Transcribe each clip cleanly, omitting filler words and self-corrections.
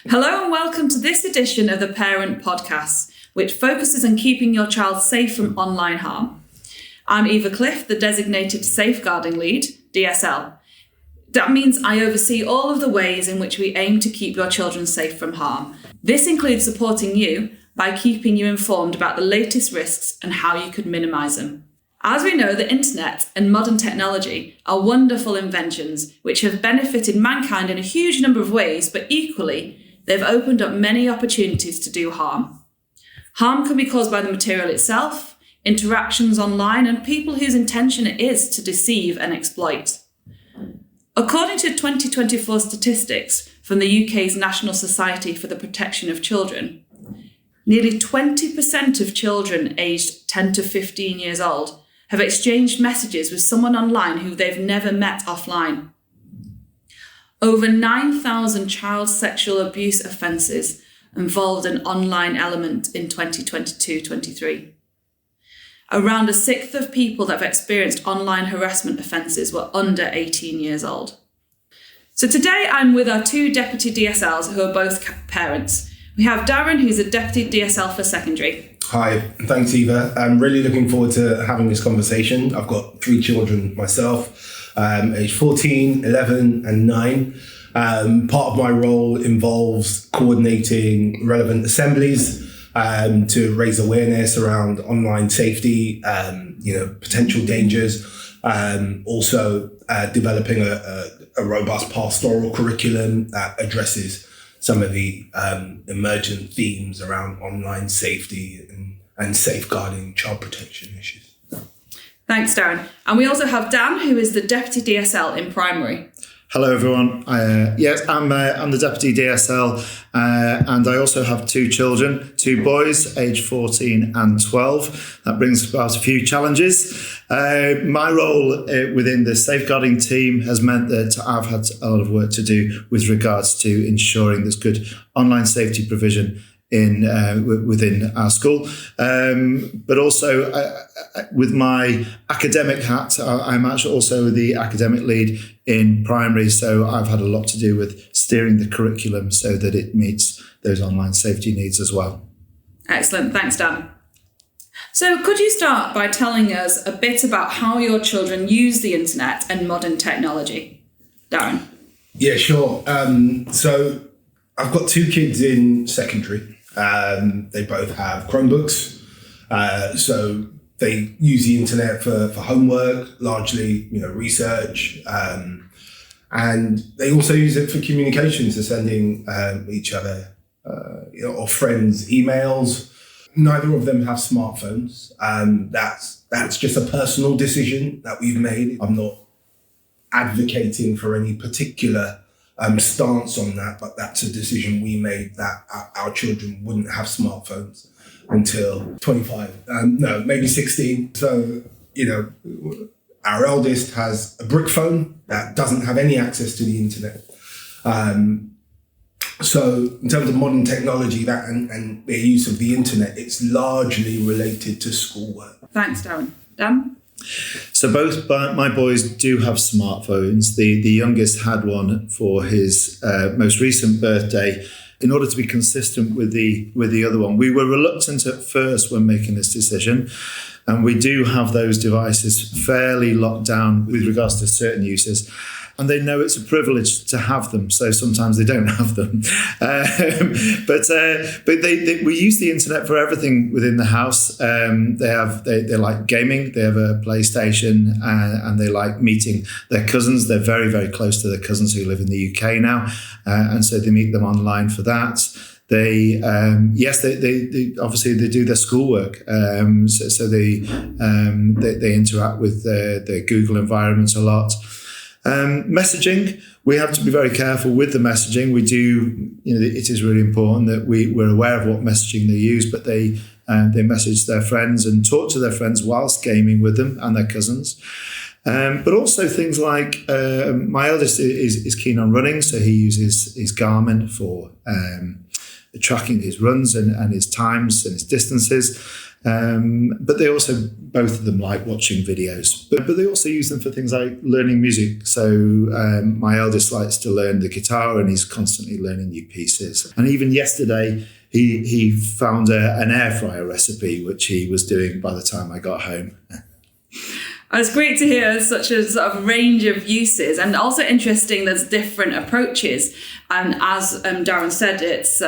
Hello and welcome to this edition of the Parent Podcast, which focuses on keeping your child safe from online harm. I'm Eva Cliffe, the designated Safeguarding Lead, DSL. That means I oversee all of the ways in which we aim to keep your children safe from harm. This includes supporting you by keeping you informed about the latest risks and how you could minimise them. As we know, the internet and modern technology are wonderful inventions which have benefited mankind in a huge number of ways, but equally, they've opened up many opportunities to do harm. Harm can be caused by the material itself, interactions online, and people whose intention it is to deceive and exploit. According to 2024 statistics from the UK's National Society for the Protection of Children, nearly 20% of children aged 10 to 15 years old have exchanged messages with someone online who they've never met offline. Over 9,000 child sexual abuse offences involved an online element in 2022-23. Around a sixth of people that have experienced online harassment offences were under 18 years old. So today I'm with our two deputy DSLs who are both parents. We have Darren, who's a deputy DSL for secondary. Hi, thanks Eva. I'm really looking forward to having this conversation. I've got 3 children myself. Age 14, 11 and 9. Part of my role involves coordinating relevant assemblies to raise awareness around online safety, potential dangers. Also developing a robust pastoral curriculum that addresses some of the emergent themes around online safety and safeguarding child protection issues. Thanks, Darren. And we also have Dan, who is the deputy DSL in primary. Hello, everyone. Yes, I'm the deputy DSL, and I also have 2 children, 2 boys, aged 14 and 12. That brings about a few challenges. My role within the safeguarding team has meant that I've had a lot of work to do with regards to ensuring there's good online safety provision within our school, but also with my academic hat, I'm actually also the academic lead in primary, so I've had a lot to do with steering the curriculum so that it meets those online safety needs as well. Excellent, thanks Dan. So could you start by telling us a bit about how your children use the internet and modern technology? Darren? Yeah, sure. So I've got 2 kids in secondary. They both have Chromebooks, so they use the internet for homework, largely, research, and they also use it for communication, so sending each other or friends emails. Neither of them have smartphones. That's just a personal decision that we've made. I'm not advocating for any particular stance on that, but that's a decision we made that our children wouldn't have smartphones until 25, maybe 16. So, our eldest has a brick phone that doesn't have any access to the internet. So in terms of modern technology, that and their use of the internet, it's largely related to schoolwork. Thanks, Darren. Dan? So both my boys do have smartphones. The youngest had one for his most recent birthday in order to be consistent with the other one. We were reluctant at first when making this decision, and we do have those devices fairly locked down with regards to certain uses. And they know it's a privilege to have them, so sometimes they don't have them. But we use the internet for everything within the house. They like gaming. They have a PlayStation, and they like meeting their cousins. They're very, very close to their cousins who live in the UK now, and so they meet them online for that. They obviously they do their schoolwork, so they interact with their Google environment a lot. Messaging, we have to be very careful with the messaging. We do, it is really important that we're aware of what messaging they use, but they message their friends and talk to their friends whilst gaming with them and their cousins. But also things like my eldest is keen on running, so he uses his Garmin for tracking his runs and his times and his distances. But they also, both of them like watching videos, but they also use them for things like learning music. So my eldest likes to learn the guitar and he's constantly learning new pieces. And even yesterday, he found an air fryer recipe, which he was doing by the time I got home. It's great to hear such a sort of range of uses, and also interesting there's different approaches. And as Darren said, it's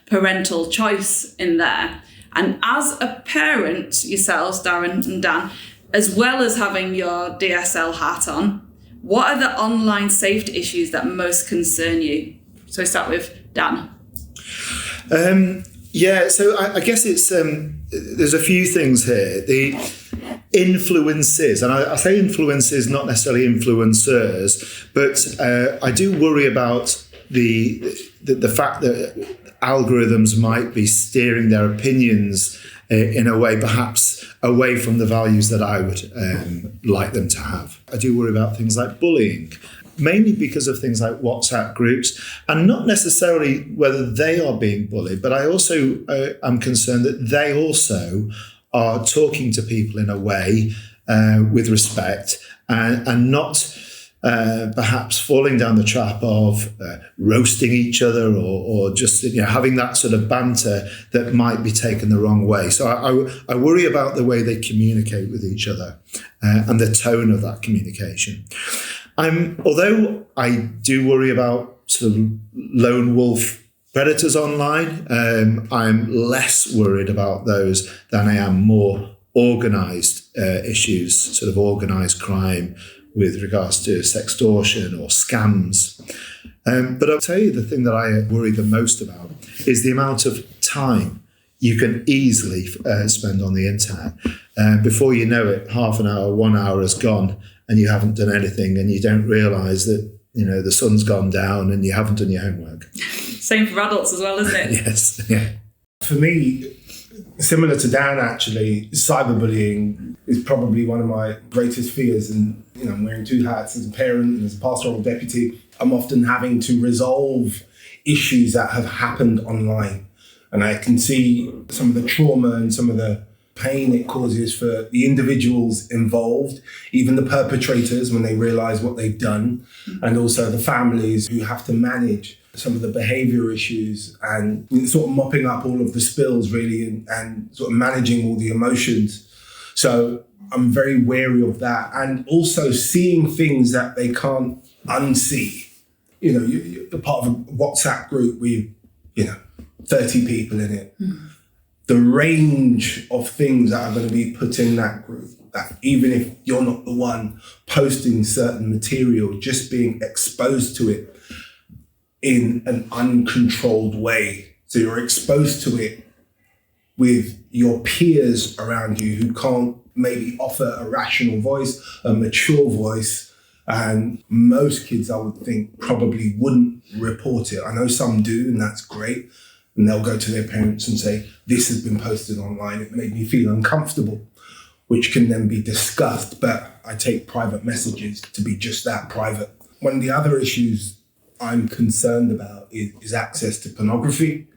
parental choice in there. And as a parent, yourselves, Darren and Dan, as well as having your DSL hat on, what are the online safety issues that most concern you? So we start with Dan. So I guess it's there's a few things here. The influences, and I say influences, not necessarily influencers, but I do worry about the fact that algorithms might be steering their opinions in a way perhaps away from the values that I would like them to have. I do worry about things like bullying, mainly because of things like WhatsApp groups, and not necessarily whether they are being bullied, but I also am concerned that they also are talking to people in a way with respect and not perhaps falling down the trap of roasting each other or just having that sort of banter that might be taken the wrong way. So I worry about the way they communicate with each other and the tone of that communication. Although I do worry about sort of lone wolf predators online, I'm less worried about those than I am more organised issues, sort of organised crime with regards to sextortion or scams. But I'll tell you the thing that I worry the most about is the amount of time you can easily spend on the internet. Before you know it, half an hour, 1 hour has gone and you haven't done anything, and you don't realise that the sun's gone down and you haven't done your homework. Same for adults as well, isn't it? Yes, yeah. For me, similar to Dan, actually, cyberbullying is probably one of my greatest fears. And, I'm wearing two hats as a parent and as a pastoral deputy. I'm often having to resolve issues that have happened online. And I can see some of the trauma and some of the pain it causes for the individuals involved, even the perpetrators when they realise what they've done, and also the families who have to manage some of the behaviour issues and sort of mopping up all of the spills really and sort of managing all the emotions. So I'm very wary of that, and also seeing things that they can't unsee. You're part of a WhatsApp group with 30 people in it. The range of things that are going to be put in that group, that even if you're not the one posting certain material, just being exposed to it in an uncontrolled way. So you're exposed to it with your peers around you who can't maybe offer a rational voice, a mature voice. And most kids, I would think, probably wouldn't report it. I know some do, and that's great. And they'll go to their parents and say, this has been posted online. It made me feel uncomfortable, which can then be discussed. But I take private messages to be just that, private. One of the other issues I'm concerned about is access to pornography.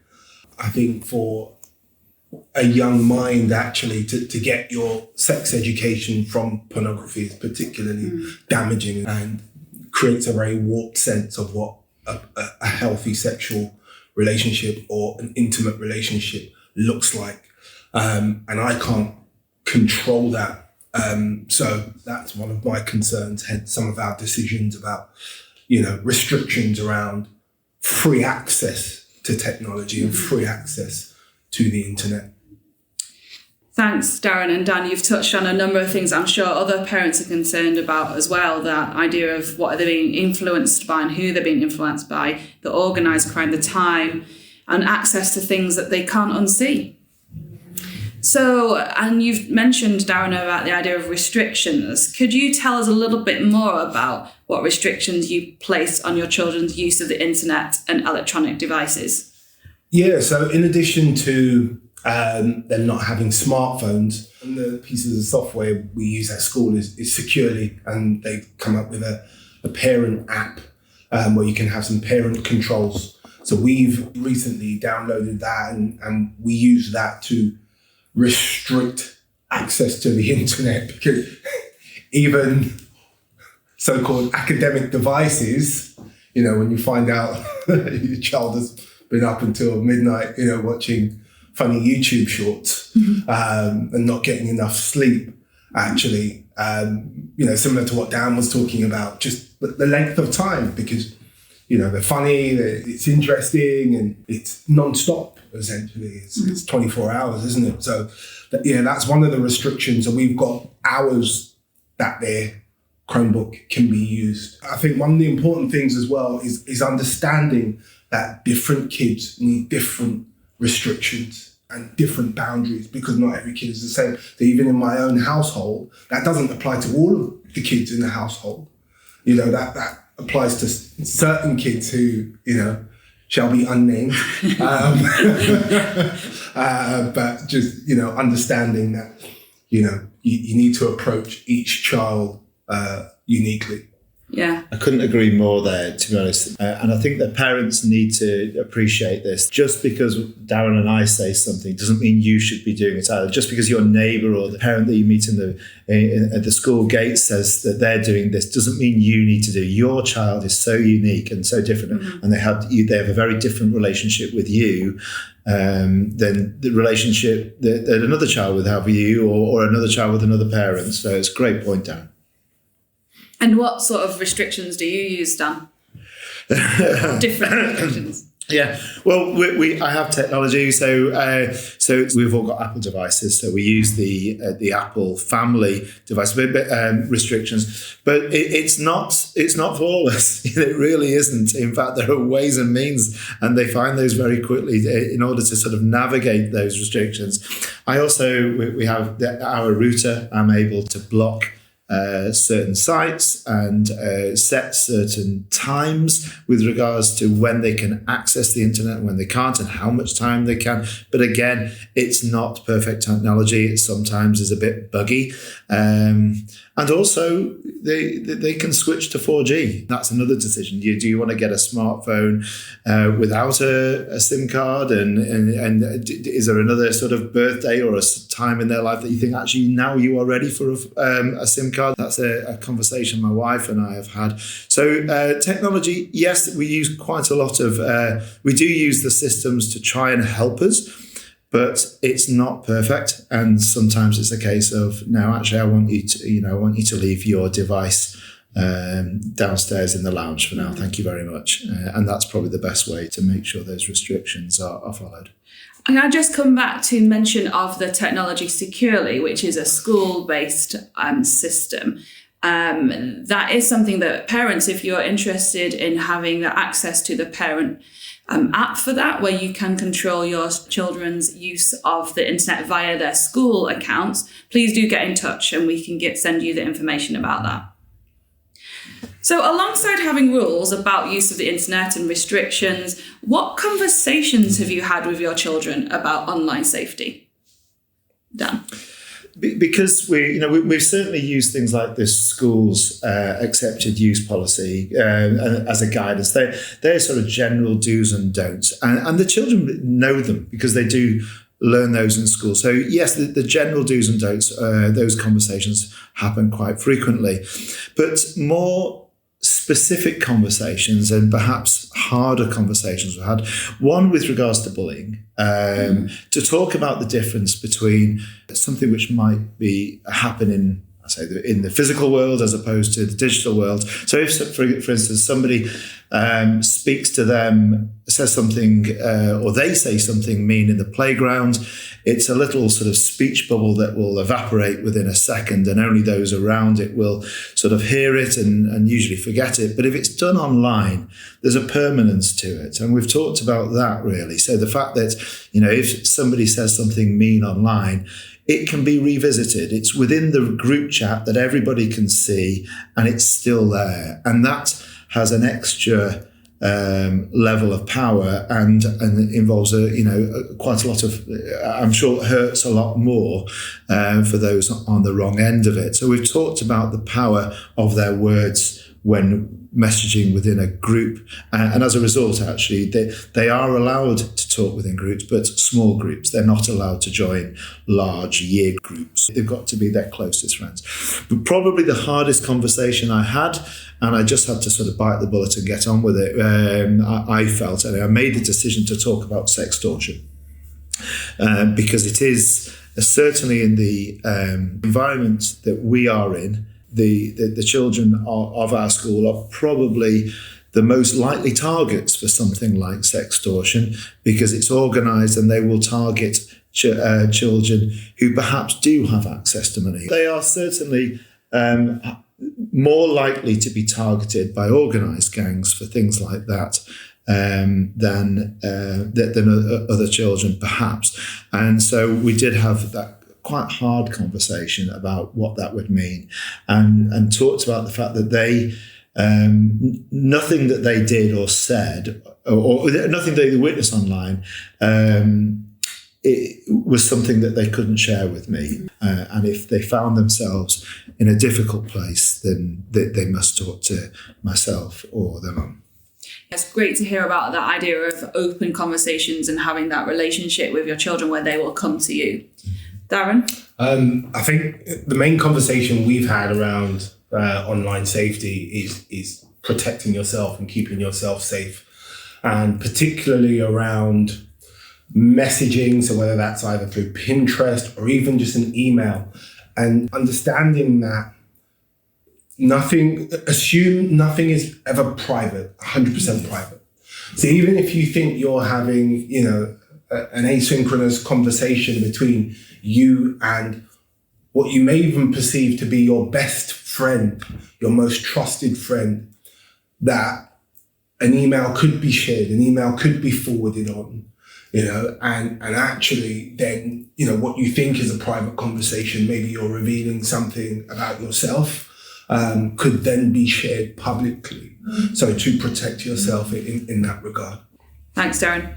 I think for a young mind, actually, to get your sex education from pornography is particularly damaging and creates a very warped sense of what a healthy sexual relationship or an intimate relationship looks like. And I can't control that. So that's one of my concerns, hence some of our decisions about, restrictions around free access to technology and free access to the internet. Thanks, Darren and Dan. You've touched on a number of things I'm sure other parents are concerned about as well. That idea of what are they being influenced by and who they're being influenced by, the organised crime, the time, and access to things that they can't unsee. So, and you've mentioned, Darren, about the idea of restrictions. Could you tell us a little bit more about what restrictions you place on your children's use of the internet and electronic devices? Yeah, so in addition to them not having smartphones, and the pieces of software we use at school is Securely, and they've come up with a parent app where you can have some parent controls. So we've recently downloaded that and we use that to restrict access to the internet, because even so-called academic devices, when you find out your child has been up until midnight, watching funny YouTube shorts and not getting enough sleep, actually, similar to what Dan was talking about, just the length of time, because, they're funny, it's interesting, and it's non-stop, essentially. It's 24 hours, isn't it? So, that's one of the restrictions. So we've got hours that their Chromebook can be used. I think one of the important things as well is understanding that different kids need different restrictions and different boundaries, because not every kid is the same. So even in my own household, that doesn't apply to all of the kids in the household. That applies to certain kids who, shall be unnamed. But just, understanding that, you need to approach each child uniquely. Yeah. I couldn't agree more there, to be honest. And I think that parents need to appreciate this. Just because Darren and I say something doesn't mean you should be doing it either. Just because your neighbour or the parent that you meet at the school gate says that they're doing this doesn't mean you need to do. Your child is so unique and so different, and they have a very different relationship with you than the relationship that another child would have with you, or another child with another parent. So it's a great point, Darren. And what sort of restrictions do you use, Dan? Different restrictions. Yeah, well, I have technology, so we've all got Apple devices, so we use the Apple family device, restrictions, but it's not flawless. It really isn't. In fact, there are ways and means, and they find those very quickly in order to sort of navigate those restrictions. I also we have our router. I'm able to block certain sites and set certain times with regards to when they can access the internet and when they can't, and how much time they can. But again, it's not perfect technology. It sometimes is a bit buggy. And also, they can switch to 4G. That's another decision. Do you want to get a smartphone without a SIM card? And is there another sort of birthday or a time in their life that you think, actually, now you are ready for a SIM card? That's a conversation my wife and I have had. So technology, yes, we use quite a lot of, we do use the systems to try and help us, but it's not perfect. And sometimes it's a case of, no, actually, I want you to leave your device downstairs in the lounge for now. Thank you very much. And that's probably the best way to make sure those restrictions are followed. And I just come back to mention of the Technology Securely, which is a school-based system. That is something that parents, if you're interested in having the access to the parent app for that, where you can control your children's use of the internet via their school accounts, please do get in touch and we can send you the information about that. So alongside having rules about use of the internet and restrictions, what conversations have you had with your children about online safety? Dan? Because we've certainly used things like this school's accepted use policy as a guidance. They're sort of general do's and don'ts, and the children know them because they do learn those in school. So yes, the general do's and don'ts, those conversations happen quite frequently, but more specific conversations and perhaps harder conversations we had. One with regards to bullying, to talk about the difference between something which might be happening, I say, in the physical world as opposed to the digital world. So if, for instance, somebody speaks to them, says something, or they say something mean in the playground, it's a little sort of speech bubble that will evaporate within a second, and only those around it will sort of hear it and usually forget it. But if it's done online, there's a permanence to it. And we've talked about that, really. So the fact that, if somebody says something mean online, it can be revisited. It's within the group chat that everybody can see, and it's still there. And that has an extra level of power and involves quite a lot of, I'm sure it hurts a lot more for those on the wrong end of it. So we've talked about the power of their words when messaging within a group. And as a result, actually, they are allowed to talk within groups, but small groups. They're not allowed to join large year groups. They've got to be their closest friends. But probably the hardest conversation I had, and I just had to sort of bite the bullet and get on with it, I felt, and I made the decision to talk about sextortion. Because it is certainly in the environment that we are in, the children of our school are probably the most likely targets for something like sextortion, because it's organised and they will target children who perhaps do have access to money. They are certainly more likely to be targeted by organised gangs for things like that than other children, perhaps. And so we did have that quite hard conversation about what that would mean, and talked about the fact that they nothing that they did or said, or nothing they witnessed online, it was something that they couldn't share with me. And if they found themselves in a difficult place, then they must talk to myself or their mum. It's great to hear about that idea of open conversations and having that relationship with your children where they will come to you. Darren? I think the main conversation we've had around online safety is protecting yourself and keeping yourself safe, and particularly around messaging. So whether that's either through Pinterest or even just an email, and understanding that nothing is ever private, 100% private. So even if you think you're having, an asynchronous conversation between you and what you may even perceive to be your best friend, your most trusted friend, that an email could be shared, an email could be forwarded on, and actually then, what you think is a private conversation, maybe you're revealing something about yourself, could then be shared publicly. So to protect yourself in that regard. Thanks, Darren.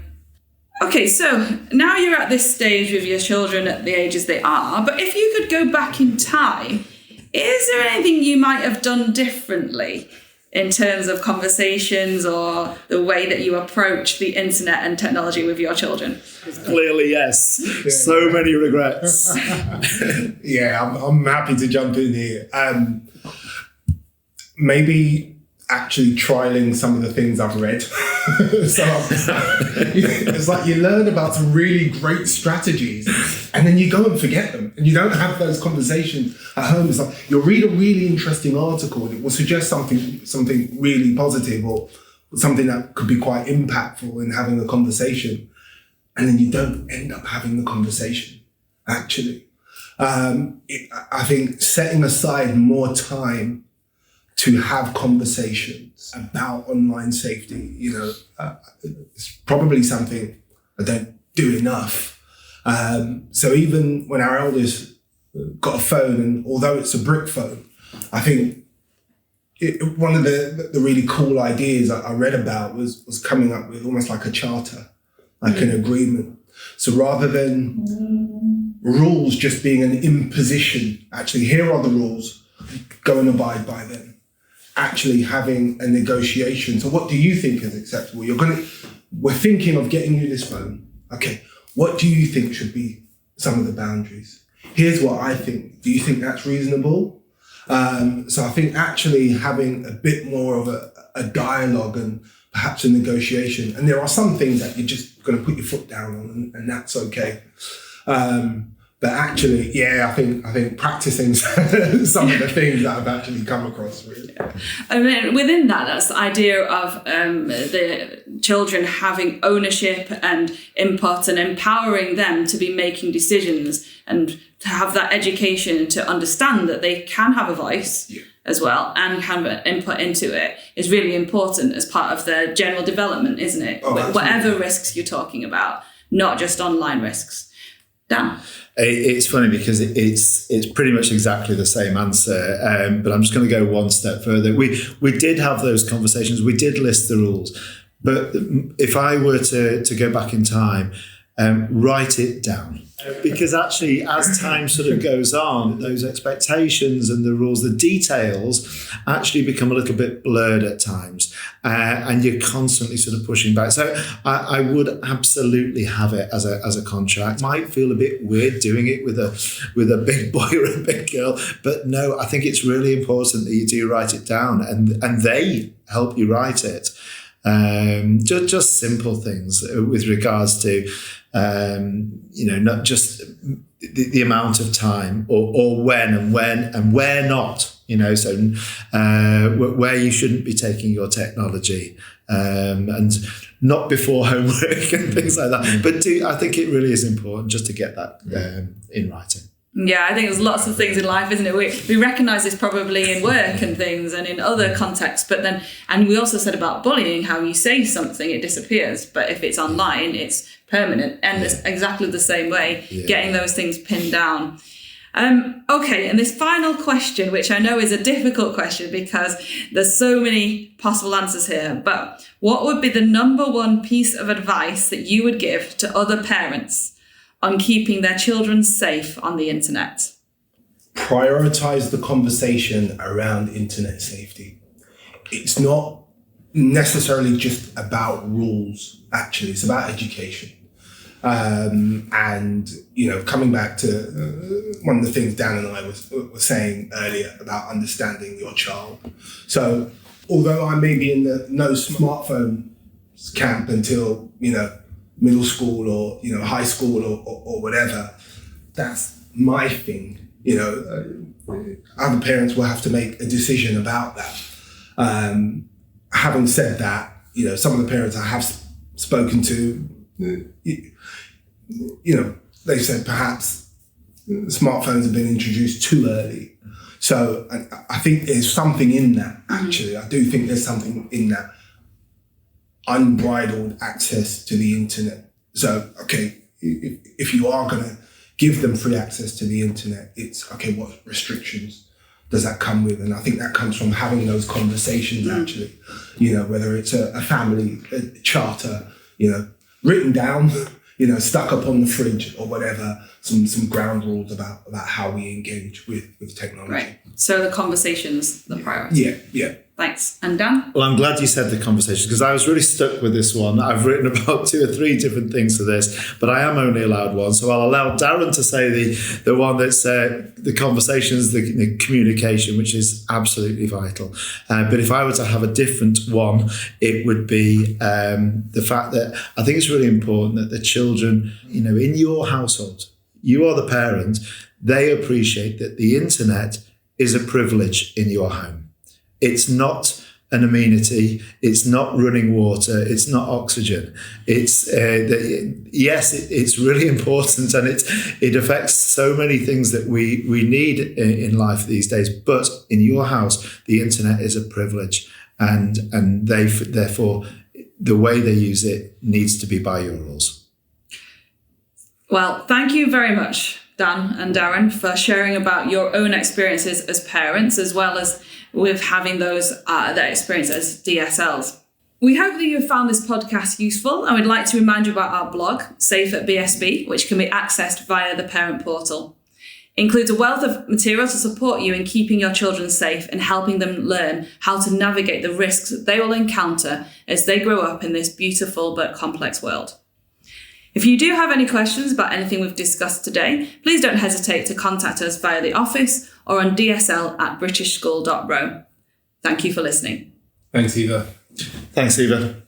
Okay, so now you're at this stage with your children at the ages they are, but if you could go back in time, is there anything you might have done differently in terms of conversations or the way that you approach the internet and technology with your children? Clearly, yes. Yeah. So many regrets. Yeah, I'm happy to jump in here. Maybe actually trialing some of the things I've read. So it's like you learn about some really great strategies and then you go and forget them and you don't have those conversations at home. It's like you'll read a really interesting article and it will suggest something really positive or something that could be quite impactful in having a conversation, and then you don't end up having the conversation actually. I think setting aside more time to have conversations about online safety, it's probably something I don't do enough. So even when our eldest got a phone, and although it's a brick phone, I think one of the really cool ideas I read about was coming up with almost like a charter, like an agreement. So rather than rules just being an imposition, actually here are the rules, go and abide by them. Actually having a negotiation. So what do you think is acceptable? We're thinking of getting you this phone. Okay, what do you think should be some of the boundaries? Here's what I think. Do you think that's reasonable? So I think actually having a bit more of a dialogue and perhaps a negotiation. And there are some things that you're just going to put your foot down on, and that's okay. But actually, I think practicing some of the things that I've actually come across, really. I mean, within that's the idea of the children having ownership and input and empowering them to be making decisions and to have that education to understand that they can have a voice as well and have input into it is really important as part of their general development, isn't it? Whatever risks you're talking about, not just online risks. Dan? It's funny because it's pretty much exactly the same answer, but I'm just going to go one step further. We did have those conversations. We did list the rules, but if I were to go back in time, write it down. Because actually, as time sort of goes on, those expectations and the rules, the details actually become a little bit blurred at times, and you're constantly sort of pushing back. So I would absolutely have it as a contract. Might feel a bit weird doing it with a big boy or a big girl, but no, I think it's really important that you do write it down, and they help you write it. Just simple things with regards to, not just the amount of time or when and where not, so where you shouldn't be taking your technology, and not before homework and things like that. But I think it really is important just to get that in writing. Yeah, I think there's lots of things in life, isn't it? We recognise this probably in work and things and in other contexts, but then, and we also said about bullying, how you say something, it disappears. But if it's online, it's permanent. And it's exactly the same way, getting those things pinned down. Okay, and this final question, which I know is a difficult question because there's so many possible answers here, but what would be the number one piece of advice that you would give to other parents on keeping their children safe on the internet? Prioritise the conversation around internet safety. It's not necessarily just about rules, actually. It's about education. And, coming back to one of the things Dan and I were saying earlier about understanding your child. So although I may be in the no smartphone camp until, middle school or high school or whatever, that's my thing. Other parents will have to make a decision about that. Having said that, some of the parents I have spoken to, they said perhaps smartphones have been introduced too early. So I think there's something in that, actually. I do think there's something in that. Unbridled access to the internet. So, okay, if you are going to give them free access to the internet, it's, okay, what restrictions does that come with? And I think that comes from having those conversations, actually, whether it's a family charter, written down, stuck up on the fridge or whatever, some ground rules about how we engage with technology. Right. So the conversation's the priority. Yeah. Thanks. And Dan? Well, I'm glad you said the conversation because I was really stuck with this one. I've written about 2 or 3 different things for this, but I am only allowed one. So I'll allow Darren to say the one that's the conversations, the communication, which is absolutely vital. But if I were to have a different one, it would be the fact that I think it's really important that the children, in your household, you are the parent, they appreciate that the internet is a privilege in your home. It's not an amenity. It's not running water. It's not oxygen. It's it's really important, and it affects so many things that we need in life these days. But in your house, the internet is a privilege, and therefore the way they use it needs to be by your rules. Well, thank you very much, Dan and Darren, for sharing about your own experiences as parents, as well as with having that experience as DSLs. We hope that you have found this podcast useful, and we'd like to remind you about our blog, Safe at BSB, which can be accessed via the parent portal. It includes a wealth of material to support you in keeping your children safe and helping them learn how to navigate the risks that they will encounter as they grow up in this beautiful but complex world. If you do have any questions about anything we've discussed today, please don't hesitate to contact us via the office or on dsl@britishschool.ro. Thank you for listening. Thanks, Eva. Thanks, Eva.